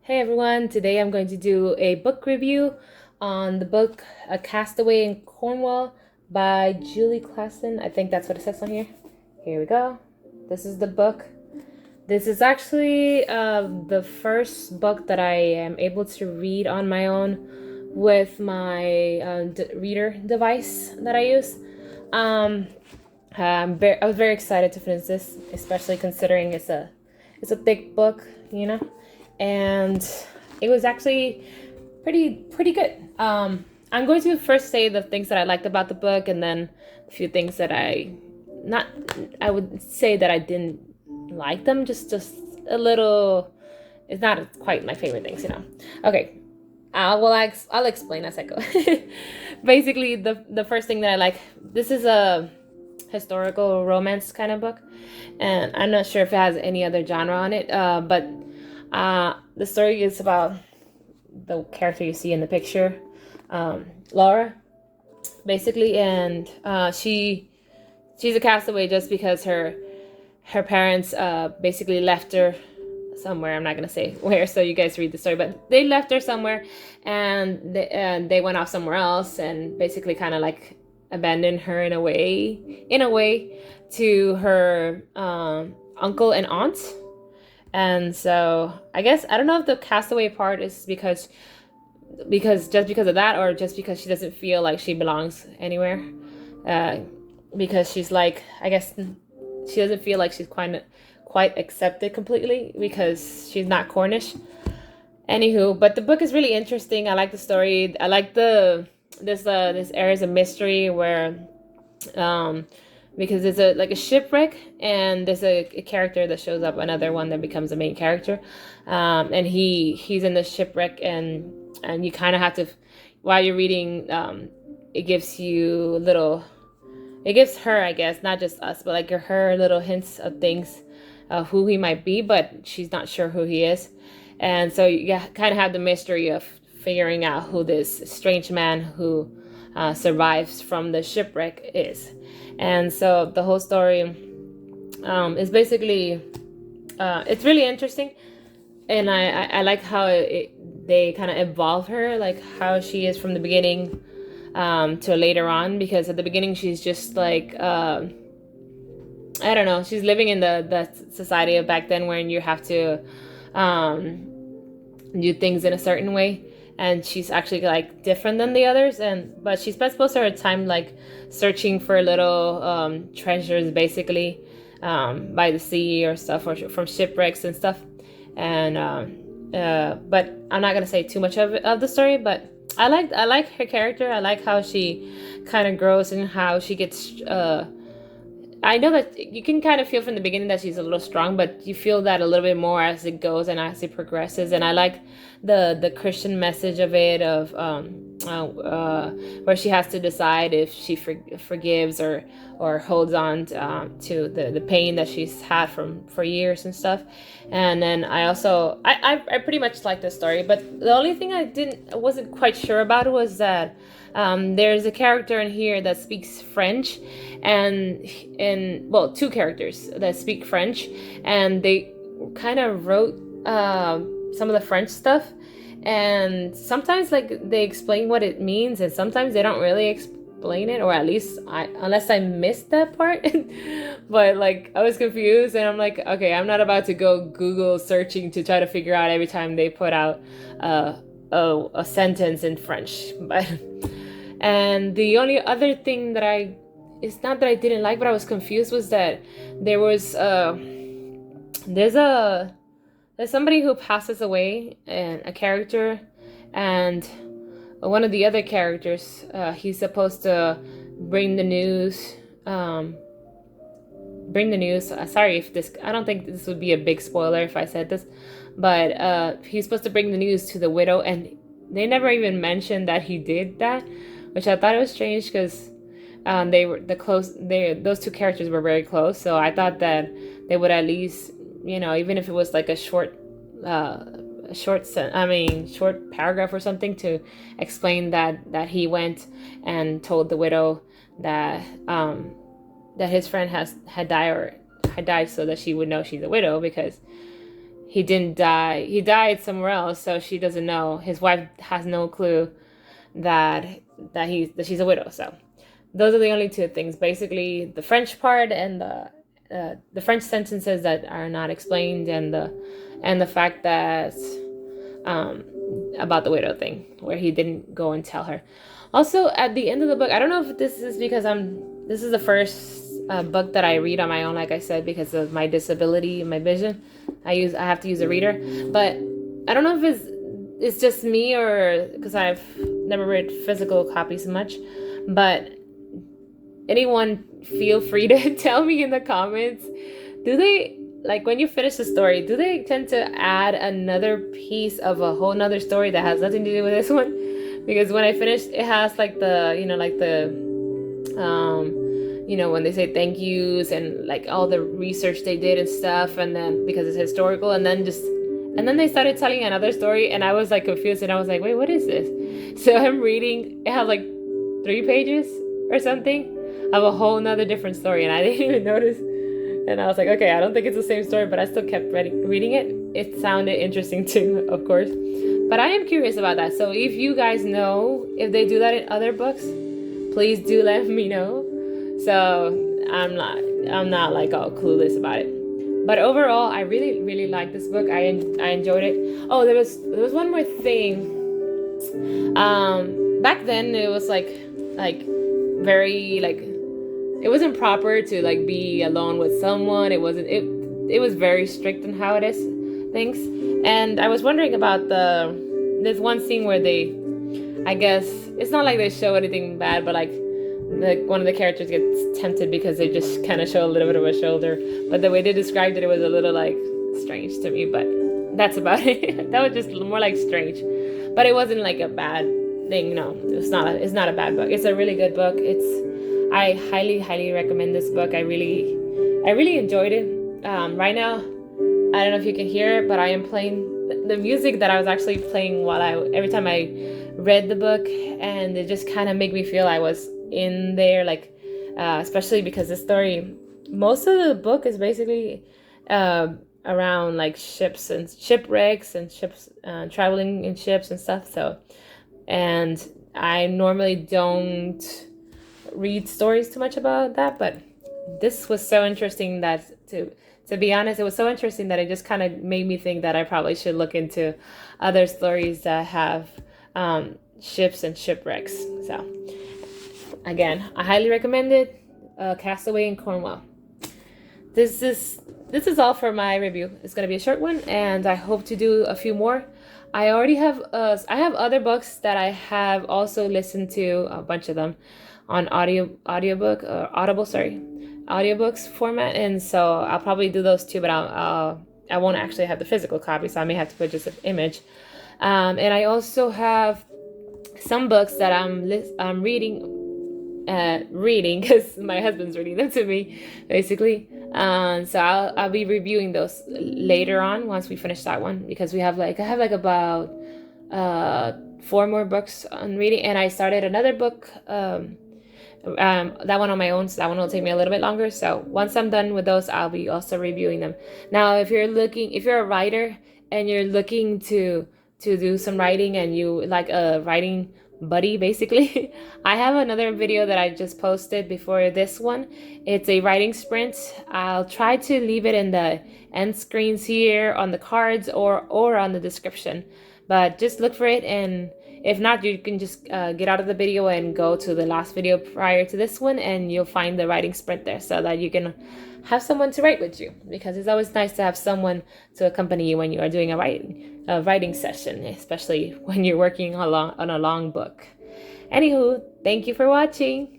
Hey everyone, today I'm going to do a book review on the book A Castaway in Cornwall by Julie Klassen. I think that's what it says on here. Here we go. This is the book. This is actually the first book that I am able to read on my own with my reader device that I use. Um, I was very excited to finish this, especially considering it's a thick book, and it was actually pretty good. I'm going to first say the things that I liked about the book, and then a few things that I would say that I didn't like them, just a little. It's not quite my favorite things. Okay, I'll explain as I go. Basically, the first thing that I like, this is a historical romance kind of book, and I'm not sure if it has any other genre on it, but the story is about the character you see in the picture, Laura, basically, and she's a castaway just because her parents basically left her somewhere. I'm not gonna say where, so you guys read the story, but they left her somewhere, and they went off somewhere else, and basically kind of like abandoned her in a way to her uncle and aunt. And so I guess I don't know if the castaway part is because of that, or just because she doesn't feel like she belongs anywhere. Because she's like, I guess she doesn't feel like she's quite accepted completely because she's not Cornish. Anywho, but the book is really interesting. I like the story. I like this areas of mystery where because there's a shipwreck, and there's a character that shows up, another one that becomes the main character, and he's in the shipwreck, and you kind of have to, while you're reading, it gives you little, it gives her, I guess, not just us, but like her little hints of things, who he might be, but she's not sure who he is. And so you kind of have the mystery of figuring out who this strange man who survives from the shipwreck is. And so the whole story is basically, it's really interesting. And I like how they kind of evolve her, like how she is from the beginning to later on, because at the beginning she's just like, I don't know, she's living in the society of back then, where you have to do things in a certain way, and she's actually like different than the others, but she spends most of her time like searching for little treasures, basically, by the sea or stuff, or from shipwrecks and stuff. And but I'm not gonna say too much of the story, but I like her character. I like how she kind of grows and how she gets I know that you can kind of feel from the beginning that she's a little strong, but you feel that a little bit more as it goes and as it progresses. And I like the Christian message of it, of where she has to decide if she forgives or holds on to the pain that she's had for years and stuff. And then I pretty much like the story, but the only thing I wasn't quite sure about was that there's a character in here that speaks French, well, two characters that speak French, and they kind of wrote some of the French stuff, and sometimes like they explain what it means, and sometimes they don't really explain it, or at least unless I missed that part. But like I was confused, and I'm like, okay, I'm not about to go Google searching to try to figure out every time they put out a sentence in French. But and the only other thing that it's not that I didn't like, but I was confused, was that there was there's somebody who passes away, and a character, and one of the other characters, he's supposed to bring the news. Sorry if this, I don't think this would be a big spoiler if I said this, but he's supposed to bring the news to the widow, and they never even mentioned that he did that, which I thought it was strange, because those two characters were very close. So I thought that they would at least, even if it was like a short paragraph or something, to explain that he went and told the widow that his friend had died, so that she would know she's a widow, because he didn't die. He died somewhere else, so she doesn't know. His wife has no clue that she's a widow. So those are the only two things, basically the French part and the French sentences that are not explained, and the fact that about the widow thing, where he didn't go and tell her. Also, at the end of the book, I don't know if this is because this is the first book that I read on my own, like I said, because of my disability and my vision. I have to use a reader, but I don't know if it's just me, or because I've never read physical copies much. But anyone, feel free to tell me in the comments, do they, like, when you finish the story, do they tend to add another piece of a whole nother story that has nothing to do with this one? Because when I finished, it has like the, when they say thank yous and like all the research they did and stuff, and then because it's historical, and then they started telling another story, and I was like confused, and I was like, wait, what is this? So I'm reading, it has like 3 pages or something of a whole nother different story, and I didn't even notice. And I was like, okay, I don't think it's the same story, but I still kept reading it. It sounded interesting too, of course. But I am curious about that. So if you guys know if they do that in other books, please do let me know. So I'm not like all clueless about it. But overall, I really, really liked this book. I enjoyed it. Oh, there was one more thing. Back then it was like very like, it wasn't proper to like be alone with someone. It was very strict on how it is things. And I was wondering about there's one scene where they, I guess it's not like they show anything bad, but like one of the characters gets tempted because they just kind of show a little bit of a shoulder. But the way they described it, it was a little like strange to me. But that's about it. That was just more like strange. But it wasn't like a bad thing. No, it's not a bad book. It's a really good book. I highly, highly recommend this book. I really enjoyed it. Right now, I don't know if you can hear it, but I am playing the music that I was actually playing every time I read the book, and it just kind of made me feel I was in there, like, especially because the story, most of the book is basically around like ships and shipwrecks and ships, traveling in ships and stuff. So, and I normally don't read stories too much about that, but this was so interesting that to be honest, it was so interesting that it just kind of made me think that I probably should look into other stories that have ships and shipwrecks. So again, I highly recommend it. Castaway in Cornwall. This is all for my review. It's going to be a short one, and I hope to do a few more. I already have I have other books that I have also listened to, a bunch of them on audiobooks format, and so I'll probably do those too, but I won't actually have the physical copy, so I may have to put just an image. And I also have some books that I'm reading because my husband's reading them to me, basically. So I'll be reviewing those later on once we finish that one, because I have about 4 more books on reading, and I started another book. That one on my own, so that one will take me a little bit longer. So once I'm done with those, I'll be also reviewing them. Now, if you're a writer and you're looking to do some writing, and you like a writing buddy, basically, I have another video that I just posted before this one. It's a writing sprint. I'll try to leave it in the end screens here on the cards or on the description, but just look for it, and if not, you can just get out of the video and go to the last video prior to this one, and you'll find the writing sprint there, so that you can have someone to write with you, because it's always nice to have someone to accompany you when you are doing a writing session, especially when you're working on a long book. Anywho, thank you for watching.